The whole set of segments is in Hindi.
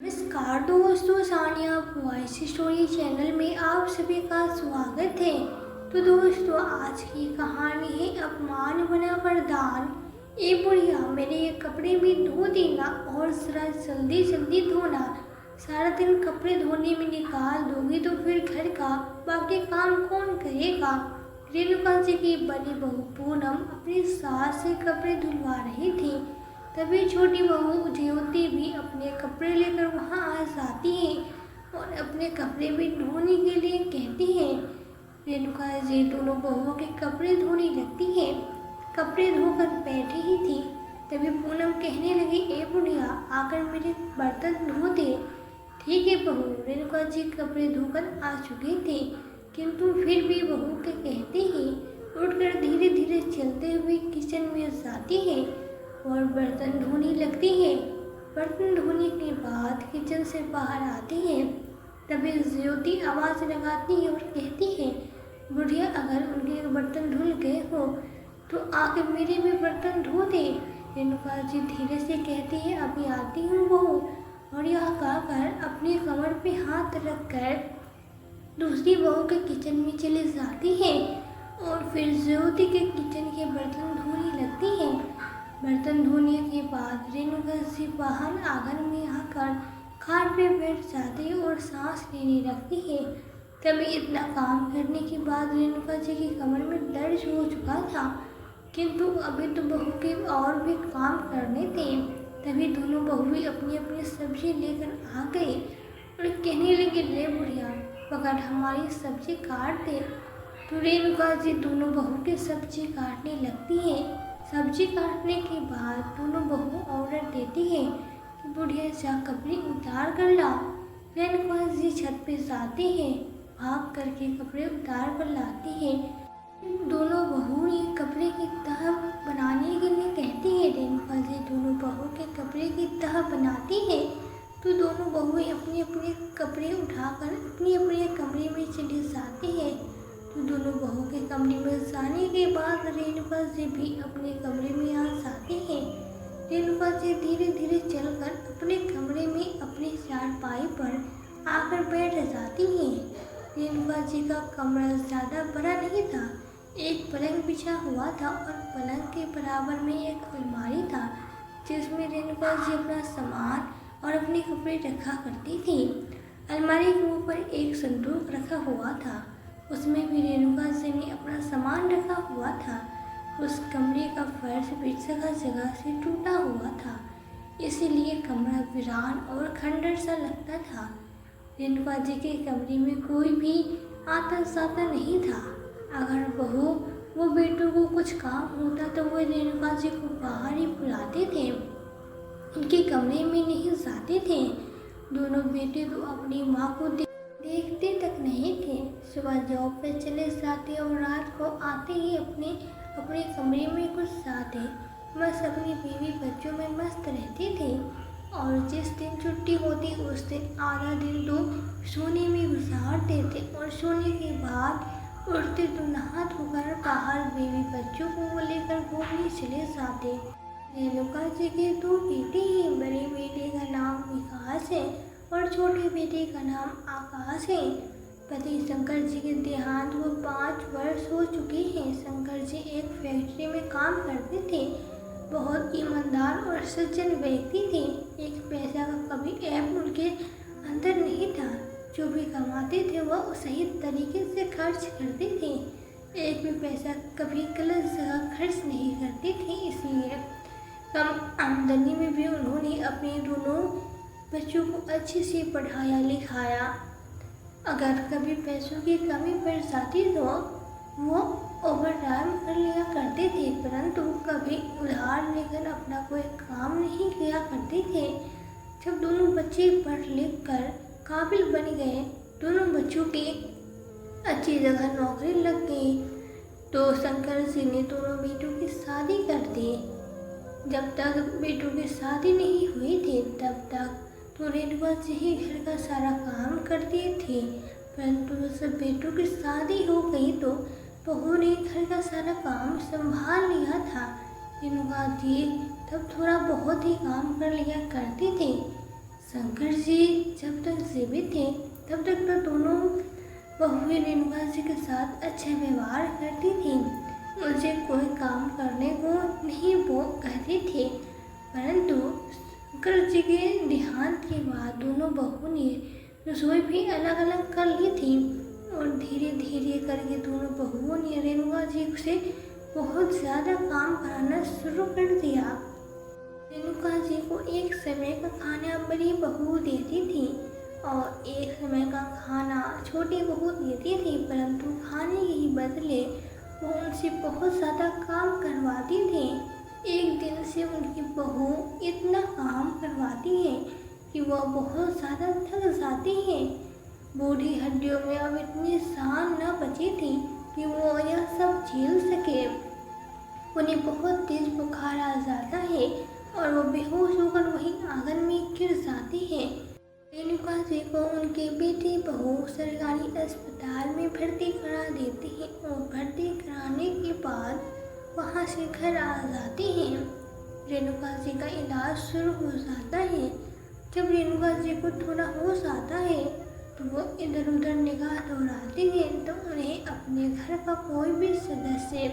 नमस्कार दोस्तों, सानिया वॉइस स्टोरी चैनल में आप सभी का स्वागत है। तो दोस्तों, आज की कहानी है अपमान बना वरदान। ए बुढ़िया, मेरे ये कपड़े भी धो देना और जरा जल्दी जल्दी धोना। सारा दिन कपड़े धोने में निकाल दोगी तो फिर घर का बाकी काम कौन करेगा। रेणुका जी की बड़ी बहू पूनम अपनी सास से कपड़े धुलवा रही थी। तभी छोटी बहू ज्योति भी अपने कपड़े लेकर वहां आ जाती है और अपने कपड़े भी धोने के लिए कहती है। रेणुका जी दोनों बहुओं के कपड़े धोने लगती है। कपड़े धोकर बैठी ही थी, तभी पूनम कहने लगी, ए बुढ़िया, आकर मेरे बर्तन धो दे। ठीक है बहू। रेणुका जी कपड़े धोकर आ चुकी थी, किंतु फिर भी बहू के कहते ही उठकर धीरे धीरे चलते हुए किचन में जाती है और बर्तन धोने लगती है। बर्तन धोने के बाद किचन से बाहर आती है, तभी ज्योति आवाज़ लगाती है और कहती है, बुढ़िया, अगर उनके बर्तन धुल गए हो तो आके मेरे भी बर्तन धो दे। रेणुका जी धीरे से कहती है, अभी आती हूँ बहू। और यह कहकर अपनी कमर पे हाथ रखकर दूसरी बहू के किचन में चली जाती है और फिर ज्योति के किचन के बर्तन धोने लगती है। बर्तन धोने के बाद रेणुका जी बाहर आंगन में आकर खाट पे बैठ जाती और सांस लेने लगती है। तभी इतना काम करने के बाद रेणुका जी की कमर में दर्द हो चुका था, किंतु अभी तो बहू के और भी काम करने थे। तभी दोनों बहुएं अपनी अपनी सब्जी लेकर आ गए और कहने लगे, ले बुढ़िया, पकड़ हमारी सब्जी काट दे। तो रेणुका जी दोनों बहू की सब्जी काटने लगती है। सब्जी काटने के बाद दोनों बहू ऑर्डर देती है कि बुढ़िया जा कपड़े उतार कर ला। रेणुका जी छत पे जाती है, भाग करके कपड़े उतार कर लाती है। दोनों बहू ने कपड़े की तह बनाने के लिए कहती है। रेणुका जी दोनों बहू के कपड़े की तह बनाती है तो दोनों बहुएं अपने अपने कपड़े उठाकर अपने अपने कमरे में चली जाती है। तो दोनों बहू के कमरे में जाने के बाद रेणुका जी भी अपने कमरे में आ जाती है। रेणुका जी धीरे धीरे चलकर अपने कमरे में अपनी चारपाई पर आकर बैठ जाती है। रेणुका जी का कमरा ज़्यादा बड़ा नहीं था, एक पलंग बिछा हुआ था और पलंग के बराबर में एक अलमारी था जिसमें रेणुका जी अपना सामान और अपने कपड़े रखा करती थी। अलमारी के ऊपर एक संदूक रखा हुआ था, उसमें भी रेणुका जी ने अपना सामान रखा हुआ था। उस कमरे का फर्श भी जगह जगह से टूटा हुआ था, इसीलिए कमरा वीरान और खंडर सा लगता था। रेणुका जी के कमरे में कोई भी आता जाता नहीं था। अगर बहू वो बेटों को कुछ काम होता तो वो रेणुका जी को बाहर ही बुलाते थे, उनके कमरे में नहीं जाते थे। दोनों बेटे तो अपनी माँ को देखते तक नहीं थे। सुबह जॉब पे चले जाते और रात को आते ही अपने अपने कमरे में घुस जाते, बस अपनी बीवी बच्चों में मस्त रहते थे। और जिस दिन छुट्टी होती उस दिन आधा दिन तो सोने में गुजार देते और सोने के बाद उठते तो नहा धोकर बाहर बीवी बच्चों को लेकर घूमने चले जाते। रेणुका जी के दो बेटे हैं, बड़े बेटे का नाम विकास है और छोटे बेटे का नाम आकाश है। पति शंकर जी के देहांत को 5 वर्ष हो चुके हैं। शंकर जी एक फैक्ट्री में काम करते थे, बहुत ईमानदार और सज्जन व्यक्ति थे। एक पैसा का कभी ऐप उनके अंदर नहीं था, जो भी कमाते थे वह सही तरीके से खर्च करते थे, एक भी पैसा कभी गलत जगह खर्च नहीं करते थे। इसलिए कम आमदनी में भी उन्होंने अपने दोनों बच्चों को अच्छे से पढ़ाया लिखाया। अगर कभी पैसों की कमी पड़ जाती तो वो ओवरटाइम कर लिया करते थे, परंतु कभी उधार लेकर अपना कोई काम नहीं किया करते थे। जब दोनों बच्चे पढ़ लिख कर काबिल बन गए, दोनों बच्चों की अच्छी जगह नौकरी लग गई, तो शंकर जी ने दोनों बेटों की शादी कर दी। जब तक बेटों की शादी नहीं हुई थी तब तक तो रेणुका जी ही घर का सारा काम करती थी, परंतु जब बेटों की शादी हो गई तो बहू ने घर का सारा काम संभाल लिया था। रेणुका जी तब थोड़ा बहुत ही काम कर लिया करती थी। शंकर जी जब तक जीवित थे तब तक तो दोनों बहुएं रेणुका जी के साथ अच्छा व्यवहार करती थी। उनसे कोई काम करने को नहीं वो कहते थे। परंतु शंकर जी के देहांत के बाद दोनों बहुओं ने रसोई भी अलग अलग कर ली थी और धीरे धीरे करके दोनों बहुओं ने रेणुका जी से बहुत ज़्यादा काम कराना शुरू कर दिया। रेणुका जी को एक समय का खाना बड़ी बहू देती थी और एक समय का खाना छोटी बहू देती थी, परंतु खाने के बदले वो उनसे बहुत ज़्यादा काम करवाती थी। एक दिन से उनकी बहू इतना काम करवाती है कि वह बहुत ज़्यादा थक जाती है। बूढ़ी हड्डियों में अब इतनी जान न बची थी कि वो यह सब झेल सके। उन्हें बहुत तेज बुखार आ जाता है और वो बेहोश होकर वहीं आंगन में गिर जाती है। रेणुका जी को उनके बेटी बहू सरकारी अस्पताल में भर्ती करा देती है और भर्ती कराने के बाद वहाँ से घर आ जाती हैं। रेणुका जी का इलाज शुरू हो जाता है। जब रेणुका जी को थोड़ा होश आता है तो वो इधर उधर निगाह दौड़ाती है तो उन्हें अपने घर का कोई भी सदस्य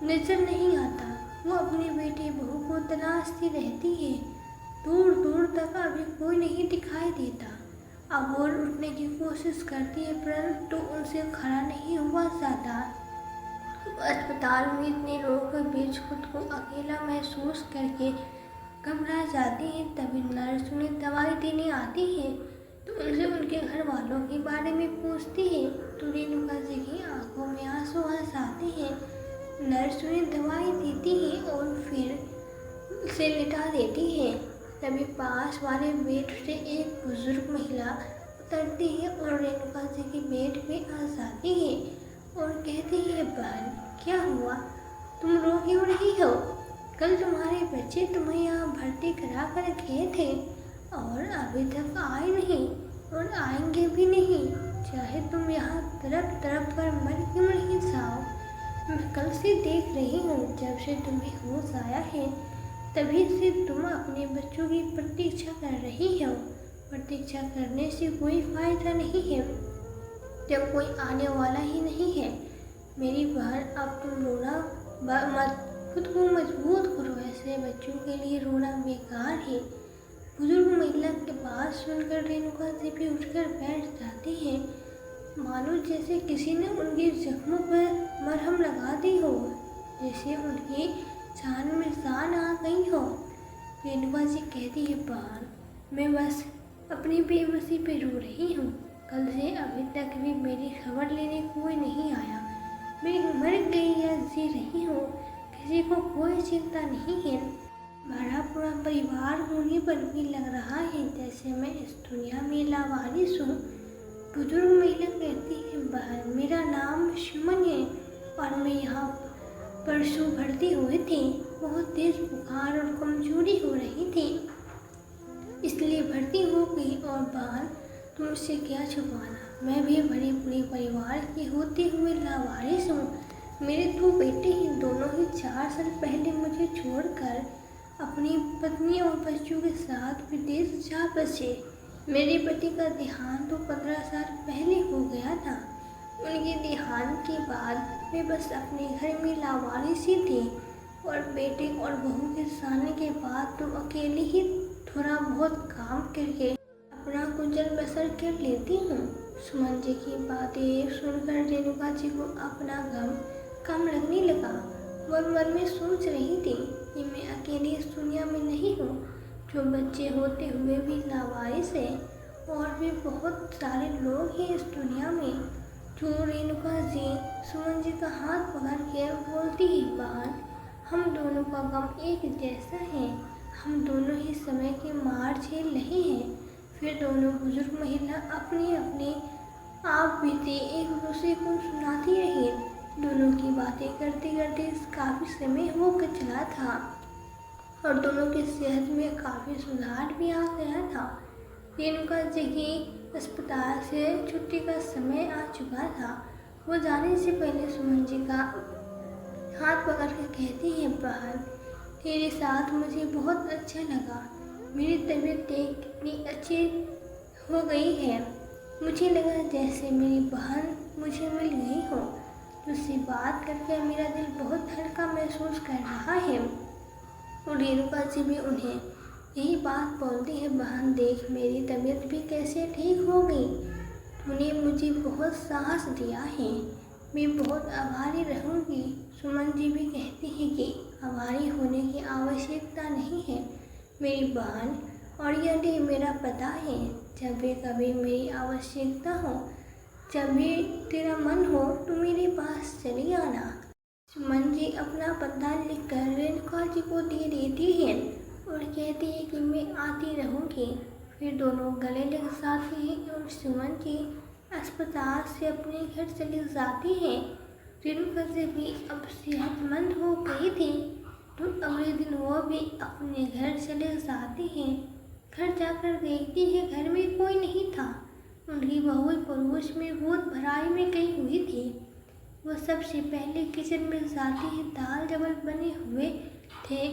नजर नहीं आता। वो अपनी बेटी बहू को तलाशती रहती है। दूर दूर तक अभी कोई नहीं दिखाई देता। अब वो उठने की कोशिश करती है परंतु उनसे खड़ा नहीं हुआ जाता। अस्पताल में इतने लोगों के बीच खुद को अकेला महसूस करके घबरा जाती है। तभी नर्स उन्हें दवाई देने आती है तो उनसे उनके घर वालों के बारे में पूछती है तो रेणुका जी की आंखों में आंसू आ जाते हैं। नर्स उन्हें दवाई देती है और फिर उसे लिटा देती है। तभी पास वाले बेड से एक बुजुर्ग महिला उतरती है और रेणुका जी के बेड पे आ जाती है और कहती है, बहन क्या हुआ, तुम रो क्यों रही हो? कल तुम्हारे बच्चे तुम्हें यहाँ भर्ती करा कर गए थे और अभी तक आए नहीं और आएंगे भी नहीं। चाहे तुम यहाँ तड़प तड़प कर मर क्यों नहीं जाओ। मैं कल से देख रही हूँ, जब से तुम्हें होश आया है तभी से तुम अपने बच्चों की प्रतीक्षा कर रही हो। प्रतीक्षा करने से कोई फायदा नहीं है जब कोई आने वाला ही नहीं है। मेरी बहन अब तुम रोना मत, खुद को मजबूत करो। ऐसे बच्चों के लिए रोना बेकार है। बुजुर्ग महिला के बात सुनकर रेणुका जी भी उठकर बैठ जाती है, मानो जैसे किसी ने उनके जख्मों पर मरहम लगा दी हो, जैसे उनकी जान में जान आ गई हो। रेणुका जी कहती है, बहन मैं बस अपनी बेबसी पे रो रही हूँ। कल से अभी तक भी मेरी खबर लेने कोई नहीं आया। मैं मर गई या जी रही हूँ, किसी को कोई चिंता नहीं है। बड़ा पूरा परिवार होने पर भी लग रहा है जैसे मैं इस दुनिया में लावारिस हूँ। बुजुर्ग महिला कहती है, बहन मेरा नाम सुमन है और मैं यहाँ परसों भर्ती हुई थी। बहुत तेज बुखार और कमजोरी हो रही थी, इसलिए भर्ती हो गई। और बहन तुमसे क्या छुपाना, मैं भी बड़े बुरे परिवार की होते हुए लावारिस हूँ। मेरे दो बेटे ही दोनों ही 4 साल पहले मुझे छोड़कर अपनी पत्नी और बच्चों के साथ विदेश जा बसे। मेरे पति का देहांत तो 15 साल पहले हो गया था। उनके देहांत के बाद मैं बस अपने घर में लावारिस ही थी और बेटे और बहू के जाने के बाद तो अकेले ही थोड़ा बहुत काम करके अपना गुजर बसर कर लेती हूँ। सुमन जी की बातें सुनकर रेणुका जी को अपना गम कम लगने लगा। वह मन में सोच रही थी कि मैं अकेली इस दुनिया में नहीं हूँ, जो बच्चे होते हुए भी लावारिस है, और भी बहुत सारे लोग हैं इस दुनिया में। जो रेणुका जी सुमन जी का हाथ पकड़ के बोलती है, बहन हम दोनों का गम एक जैसा है, हम दोनों ही समय की मार झेल रहे हैं। फिर दोनों बुजुर्ग महिला अपनी अपनी आप बीते एक दूसरे को सुनाती रही। दोनों की बातें करते करते काफ़ी समय हो चला था और दोनों की सेहत में काफ़ी सुधार भी आ गया था। रेणुका जी की अस्पताल से छुट्टी का समय आ चुका था। वो जाने से पहले सुमन जी का हाथ पकड़ के कहती है, बहन तेरे साथ मुझे बहुत अच्छा लगा। मेरी तबीयत देख इतनी अच्छी हो गई है। मुझे लगा जैसे मेरी बहन मुझे मिल गई हो। तुझसे बात करके मेरा दिल बहुत हल्का महसूस कर रहा है। और रेणुका जी भी उन्हें यही बात बोलती है, बहन देख मेरी तबीयत भी कैसे ठीक हो गई। तूने मुझे बहुत साहस दिया है, मैं बहुत आभारी रहूँगी। सुमन जी भी कहती है कि आभारी होने की आवश्यकता नहीं है मेरी बहन, और यदि मेरा पता है जब भी कभी मेरी आवश्यकता हो, जब भी तेरा मन हो तो मेरे पास चली आना। सुमन जी अपना पता लिखकर रेणुका जी को दे देती है और कहती है कि मैं आती रहूँगी। फिर दोनों गले लग जाते हैं और सुमन जी अस्पताल से अपने घर चली जाती हैं। रेणुका जी भी अब सेहतमंद हो गई थी तो अगले दिन वो भी अपने घर चले जाती हैं। घर जाकर देखती है घर में कोई नहीं था। उनकी बहू पड़ोस में बहुत भराई में गई हुई थी। वो सबसे पहले किचन में जाती है, दाल चावल बने हुए थे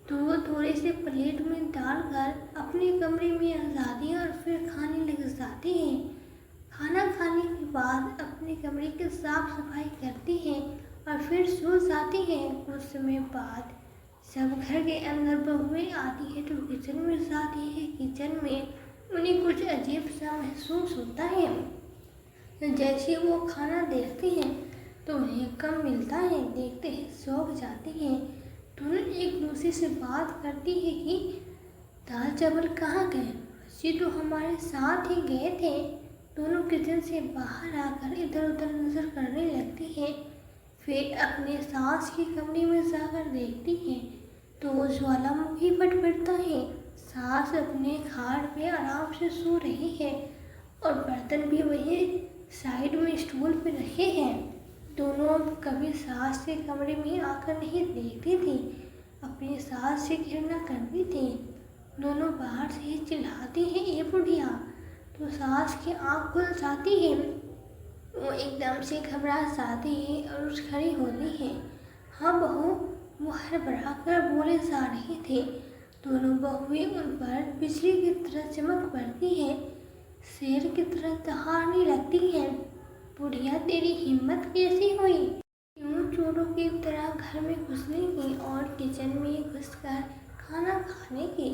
तो वो थोड़े से प्लेट में डालकर अपने कमरे में आ जाती है और फिर खाने लग जाती है। खाना खाने के बाद अपने कमरे की साफ सफाई करती है और फिर सो जाती है। कुछ समय बाद जब घर के अंदर बहुएं आती है तो किचन में जाती है। किचन में उन्हें कुछ अजीब सा महसूस होता है। जैसे वो खाना देखती हैं तो उन्हें कम मिलता है, देखते ही चौंक जाती हैं। दोनों एक दूसरे से बात करती है कि दाल चावल कहाँ गए, बच्चे तो हमारे साथ ही गए थे। दोनों किचन से बाहर आकर इधर उधर नजर करने लगती है। फिर अपने सास के कमरे में जाकर देखती है तो वो ज्वालामुखी फटफटता है। सास अपने खाट पे आराम से सो रही है और बर्तन भी वही साइड में स्टूल पे रखे हैं। दोनों अब कभी सास के कमरे में आकर नहीं देखती थी, अपनी सास से घृणा करती थी। दोनों बाहर से ही चिल्लाती हैं, ए बुढ़िया। तो सास की आँख खुल जाती है, वो एकदम से घबरा जाती है और उठ खड़ी होती है। हाँ बहू, वो हड़बड़ा कर बोले जा रहे थे। दोनों बहुएं उन पर बिजली की तरह चमक पड़ती है, शेर की तरह दहाड़ने लगती है। बुढ़िया तेरी हिम्मत कैसी हुई क्यों चोरों की तरह घर में घुसने की और किचन में घुसकर खाना खाने की?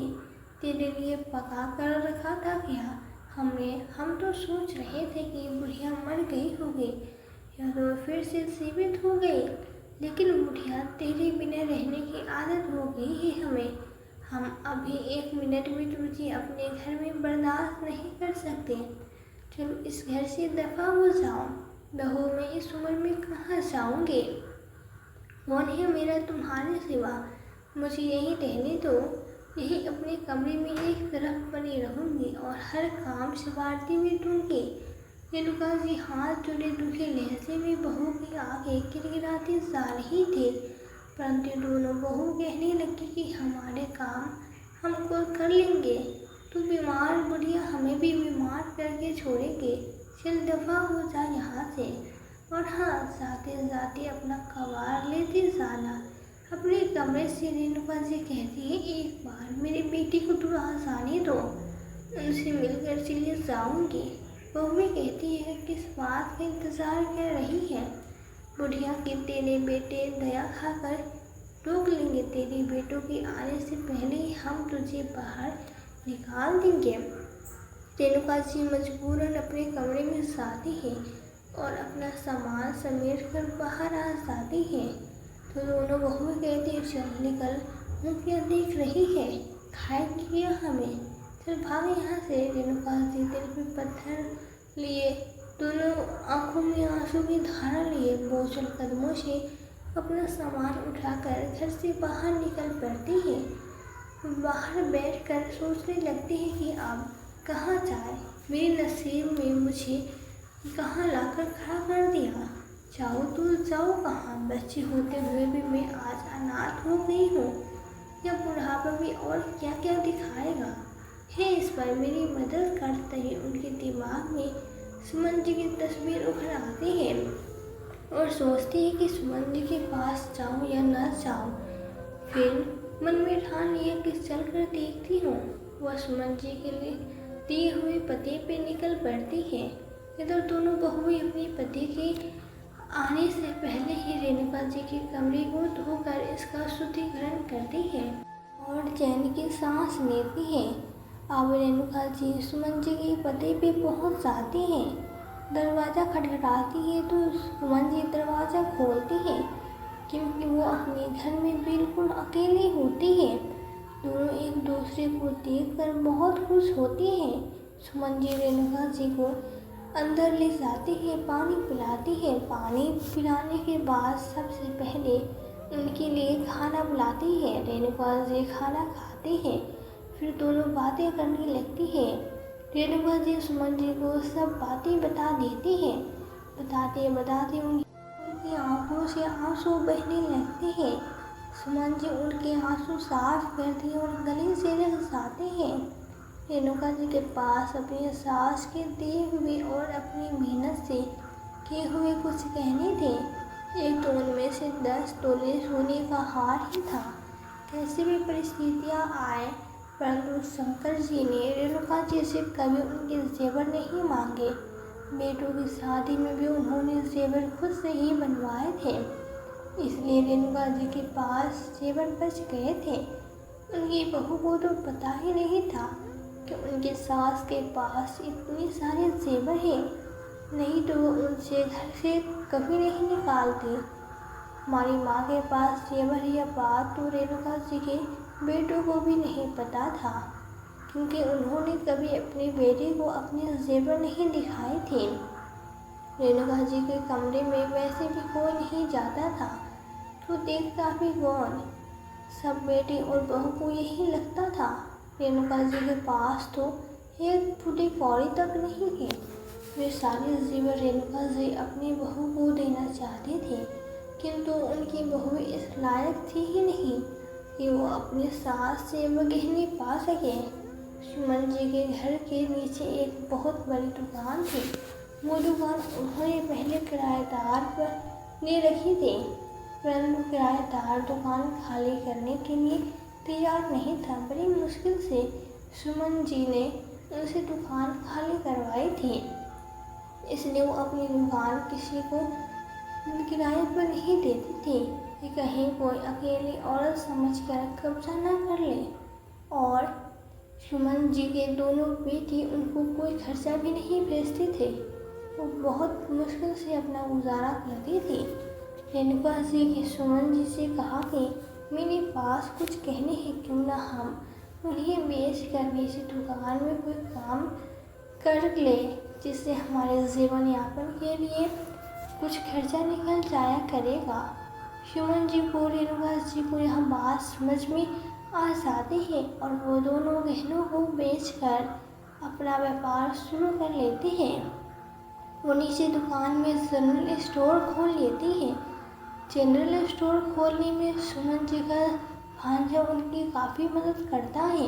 तेरे लिए पका कर रखा था क्या? हम तो सोच रहे थे कि बुढ़िया मर गई होगी या तो फिर से जीवित हो गई, लेकिन बुढ़िया तेरे बिना रहने की आदत हो गई है हमें। हम अभी एक मिनट भी तुझे अपने घर में बर्दाश्त नहीं कर सकते। चलो इस घर से दफा हो जाओ। बहू मैं इस उम्र में कहाँ जाऊँगी? कौन है मेरा तुम्हारे सिवा? मुझे यहीं रहने दो, यही अपने कमरे में एक तरफ बनी रहूँगी और हर काम संवारती भी दूँगी। रेणुका जी हाथ जोड़े दुखे लहजे में बहू के आगे गिड़गिड़ाती जा रही थी, परंतु दोनों बहू कहने लगी कि हमारे काम हम खुद कर लेंगे। तू बीमार बुढ़िया हमें भी बीमार करके छोड़ेंगे। चल दफा हो जा यहाँ से। और हाँ, जाते जाते अपना कबाड़ लेते जाना। अपने कमरे से रेणुका जी कहती है, एक बार मेरी बेटी को तू आ जाने दो, उनसे मिलकर चली जाऊंगी। बहू भी कहती है किस बात का इंतजार कर रही है? बुढ़िया के तेरे बेटे दया खाकर रोक लेंगे, तेरे बेटों के आने से पहले ही हम तुझे बाहर निकाल देंगे। रेणुका जी मजबूरन अपने कमरे में जाती है और अपना सामान समेट कर बाहर आ जाती है। तो दोनों बहुएं कहती है, चल निकल, वो क्या देख रही है, खाए किया हमें, चल भाग यहाँ से। रेणुका जी दिल पे पत्थर लिए, दोनों आंखों में आंसू की धारा लिए बोझल कदमों से अपना सामान उठाकर घर से बाहर निकल पड़ती है। बाहर बैठकर सोचने लगती है कि अब कहाँ जाए, मेरे नसीब में मुझे कहाँ लाकर खड़ा कर दिया। जाओ तो जाओ कहाँ? बच्चे होते हुए भी मैं आज अनाथ हो गई हूँ। या बुढ़ापा भी और क्या क्या दिखाएगा। हे ईश्वर मेरी मदद करते ही उनके दिमाग में सुमन जी की तस्वीर उभर आती है और सोचती है कि सुमन जी के पास जाऊँ या न जाऊँ। फिर मन में ठान लिया कि चल कर देखती हूँ। वह सुमन जी के लिए दिए हुए पते पे निकल पड़ती है। इधर दोनों बहुएं अपने पति के आने से पहले ही रेणुका जी के कमरे को धोकर इसका शुद्धिकरण करती है और चैन की सांस लेती है। अब रेणुका जी सुमन जी के पते पे पहुंच जाती है। दरवाज़ा खटखटाती है तो सुमन जी दरवाज़ा खोलती है क्योंकि वो अपने घर में बिल्कुल अकेली होती है। दोनों एक दूसरे को देखकर बहुत खुश होती हैं। सुमन जी रेणुका जी को अंदर ले जाती है, पानी पिलाती है। पानी पिलाने के बाद सबसे पहले उनके लिए खाना बुलाती है। रेणुका जी खाना खाती है, फिर दोनों बातें करने लगती है। रेणुका जी सुमन जी को सब बातें बता देती है। बताते बताते उनकी आंखों से आंसू बहने लगते हैं। सुमन जी उनके आंसू साफ करती है और गले से लग जाते हैं। रेणुका जी के पास अपनी सास के दिए हुए और अपनी मेहनत से किए हुए कुछ गहने थे। एक तो उनमें से 10 तोले सोने का हार ही था। कैसी भी परिस्थितियाँ आए परंतु शंकर जी ने रेणुका जी से कभी उनके जेवर नहीं मांगे। बेटों की शादी में भी उन्होंने जेवर खुद से ही बनवाए थे, इसलिए रेणुका जी के पास जेवर बच गए थे। उनकी बहू को तो पता ही नहीं था कि उनके सास के पास इतने सारे जेवर हैं, नहीं तो वो उनसे घर से कभी नहीं निकालती। हमारी माँ के पास जेवर यह बात तो रेणुका जी के बेटों को भी नहीं पता था, क्योंकि उन्होंने कभी अपने बेटे को अपने जेवर नहीं दिखाए थे। रेणुका जी के कमरे में वैसे भी कोई नहीं जाता था तो देखता भी कौन। सब बेटे और बहू को यही लगता था। रेणुका जी के पास तो एक फूटी कौड़ी तक नहीं थी। वे सारे जेवर रेणुका जी अपनी बहू को देना चाहते थे, किंतु उनकी बहू इस लायक थी ही नहीं कि वो अपनी सास से वो गहने पा सके। सुमन जी के घर के नीचे एक बहुत बड़ी दुकान थी। वो दुकान उन्होंने पहले किराएदार पर ले रखी थी, परंतु किराएदार दुकान खाली करने के लिए तैयार नहीं था। बड़ी मुश्किल से सुमन जी ने उनसे दुकान खाली करवाई थी, इसलिए वो अपनी दुकान किसी को किराए पर नहीं देती थी कि कहीं कोई अकेली औरत समझकर कब्जा न कर ले। और सुमन जी के दोनों बेटी उनको कोई खर्चा भी नहीं भेजते थे। वो बहुत मुश्किल से अपना गुजारा करती थी। रेणुका जी ने सुमन जी से कहा कि मेरे पास कुछ कहने हैं, क्यों ना हम उन्हें बेच कर किसी दुकान में कोई काम कर ले, जिससे हमारे जीवन यापन के लिए कुछ खर्चा निकल जाया करेगा। सुमन जी को रेणुका जी को यह बात समझ में आ जाती है और वो दोनों गहनों को बेचकर अपना व्यापार शुरू कर लेते हैं। वो नीचे दुकान में जनरल स्टोर खोल लेती है। जनरल स्टोर खोलने में सुमन जी का भांजा उनकी काफ़ी मदद करता है।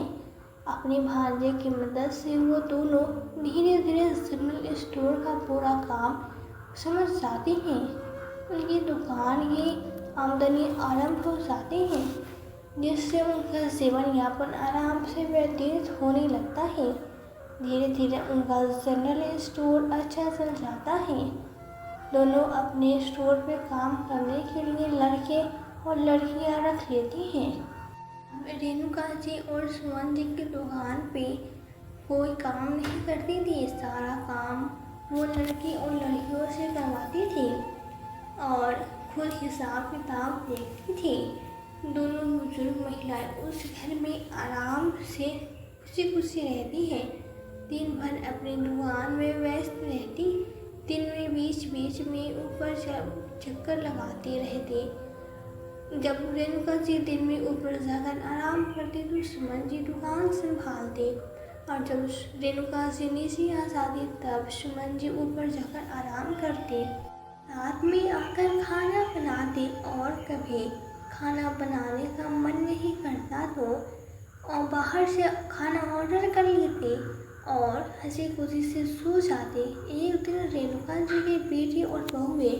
अपने भांजे की मदद से वो दोनों धीरे धीरे जनरल स्टोर का पूरा काम समझ जाते हैं। उनकी दुकान की आमदनी आरंभ हो जाती है, जिससे उनका जीवन यापन आराम से व्यतीत होने लगता है। धीरे धीरे उनका जनरल स्टोर अच्छा चल जाता है। दोनों अपने स्टोर पे काम करने के लिए लड़के और लड़कियां रख लेती हैं। रेणुका जी और सुमन जी की दुकान पे कोई काम नहीं करती थी। सारा काम वो लड़की और लड़कियों से करवाती थी और खुद हिसाब किताब देखती थी। दोनों बुजुर्ग महिलाएं उस घर में आराम से खुशी खुशी रहती हैं। दिन भर अपनी दुकान में व्यस्त रहती। दिन में बीच बीच में ऊपर चक्कर लगाते रहते। जब रेणुका जी दिन में ऊपर जाकर आराम करते तो सुमन जी दुकान संभालते, और जब रेणुका जी नीचे आ जाती तब सुमन जी ऊपर जाकर आराम करते। रात में आकर खाना बनाते और कभी खाना बनाने का मन नहीं करता तो और बाहर से खाना ऑर्डर कर लेते और हंसी खुशी से सो जाते। एक दिन रेणुका जी के बेटे और बहुएं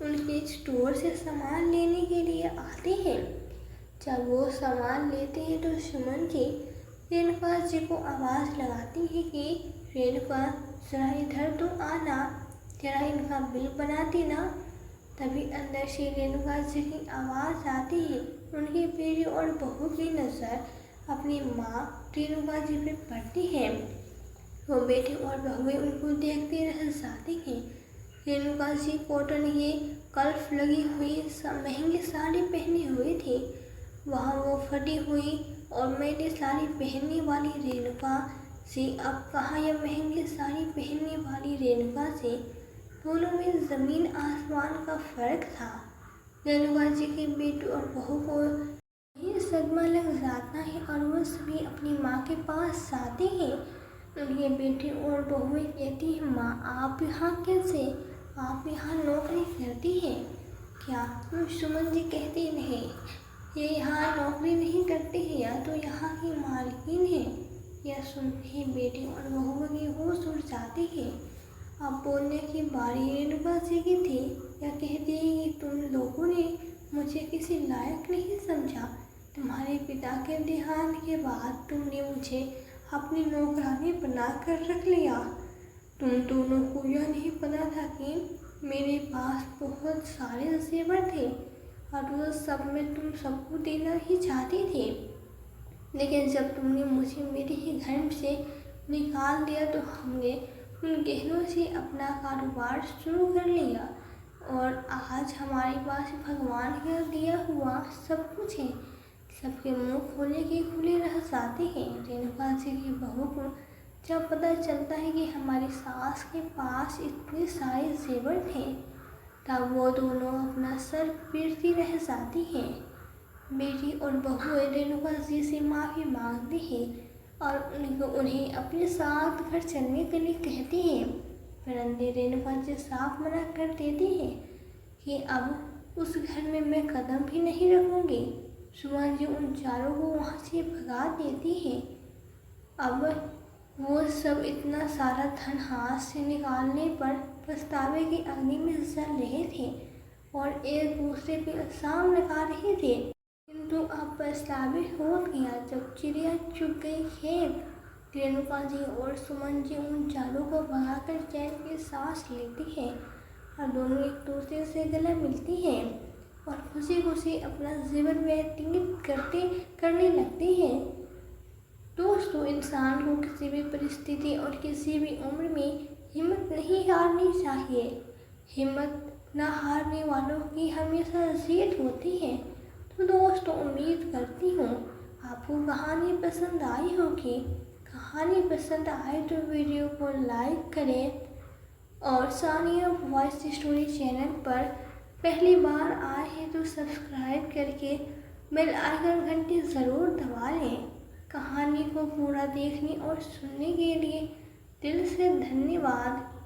उनके स्टोर से सामान लेने के लिए आते हैं। जब वो सामान लेते हैं तो सुमन जी रेणुका जी को आवाज़ लगाती है कि रेणुका जरा इधर तो आना, जरा इनका बिल बना देना। तभी अंदर से रेणुका जी की आवाज़ आती है। उनकी बेटी और बहू की नज़र अपनी माँ रेणुका जी पे पड़ती है। वो बेटे और बहुएं उनको देखते रह जाते हैं। रेणुका जी कॉटन की कल्फ लगी हुई महंगी साड़ी पहने हुए थे। वहाँ वो फटी हुई और मैंने साड़ी पहनने वाली रेणुका से अब कहाँ यह महंगी साड़ी पहनने वाली रेणुका से, दोनों में ज़मीन आसमान का फर्क था। रेणुका जी के बेटे और बहू को ये सदमा लग जाता है और वो सभी अपनी माँ के पास जाते हैं। उनके बेटे और बहुएं कहती हैं, माँ आप यहाँ कैसे, आप यहाँ नौकरी करती हैं क्या? सुमन जी कहती नहीं, ये यहाँ नौकरी नहीं करते हैं, या तो यहाँ की मालकिन है। यह सुनते ही बेटे और बहुओं के होश उड़ जाते हैं। अब बोलने की बारी रेणुका जी की थी। यह कहती है कि तुम लोगों ने मुझे किसी लायक नहीं समझा। तुम्हारे पिता के देहांत के बाद तुमने मुझे अपनी नौकरानी बनाकर रख लिया। तुम दोनों को यह नहीं पता था कि मेरे पास बहुत सारे जेवर थे और वो सब में तुम सबको देना ही चाहती थी। लेकिन जब तुमने मुझे मेरे ही घर से निकाल दिया तो हमने उन गहनों से अपना कारोबार शुरू कर लिया और आज हमारे पास भगवान का दिया हुआ सब कुछ है। सबके मुंह खोले के खुले रह जाते हैं। रेणुका जी की बहू को जब पता चलता है कि हमारी सास के पास इतने सारे जेवर थे, तब वो दोनों अपना सर पीटती रह जाती हैं। बेटी और बहू रेणुका जी से माफ़ी मांगती हैं और उन्हें अपने साथ घर चलने के लिए कहती हैं, परंतु रेणुका जी साफ मना कर देती हैं कि अब उस घर में मैं कदम भी नहीं रखूँगी। सुमन जी उन चारों को वहाँ से भगा देती है। अब वो सब इतना सारा धन हाथ से निकालने पर पछतावे की अग्नि में जल रहे थे और एक दूसरे पे इल्जाम लगा रहे थे। किंतु अब पछतावे हो गया जब चिड़िया चुग गई खेत। रेणुका जी और सुमन जी उन चारों को भगाकर चैन की सांस लेती है और दोनों एक दूसरे से गले मिलती हैं और खुशी खुशी अपना जीवन व्यतीत करने लगती हैं। दोस्तों, इंसान को किसी भी परिस्थिति और किसी भी उम्र में हिम्मत नहीं हारनी चाहिए। हिम्मत न हारने वालों की हमेशा जीत होती है। तो दोस्तों, उम्मीद करती हूँ आपको कहानी पसंद आई होगी। कहानी पसंद आए तो वीडियो को लाइक करें और सानिया वॉइस स्टोरी चैनल पर पहली बार आए हैं तो सब्सक्राइब करके बेल आइकन घंटी ज़रूर दबा लें। कहानी को पूरा देखने और सुनने के लिए दिल से धन्यवाद।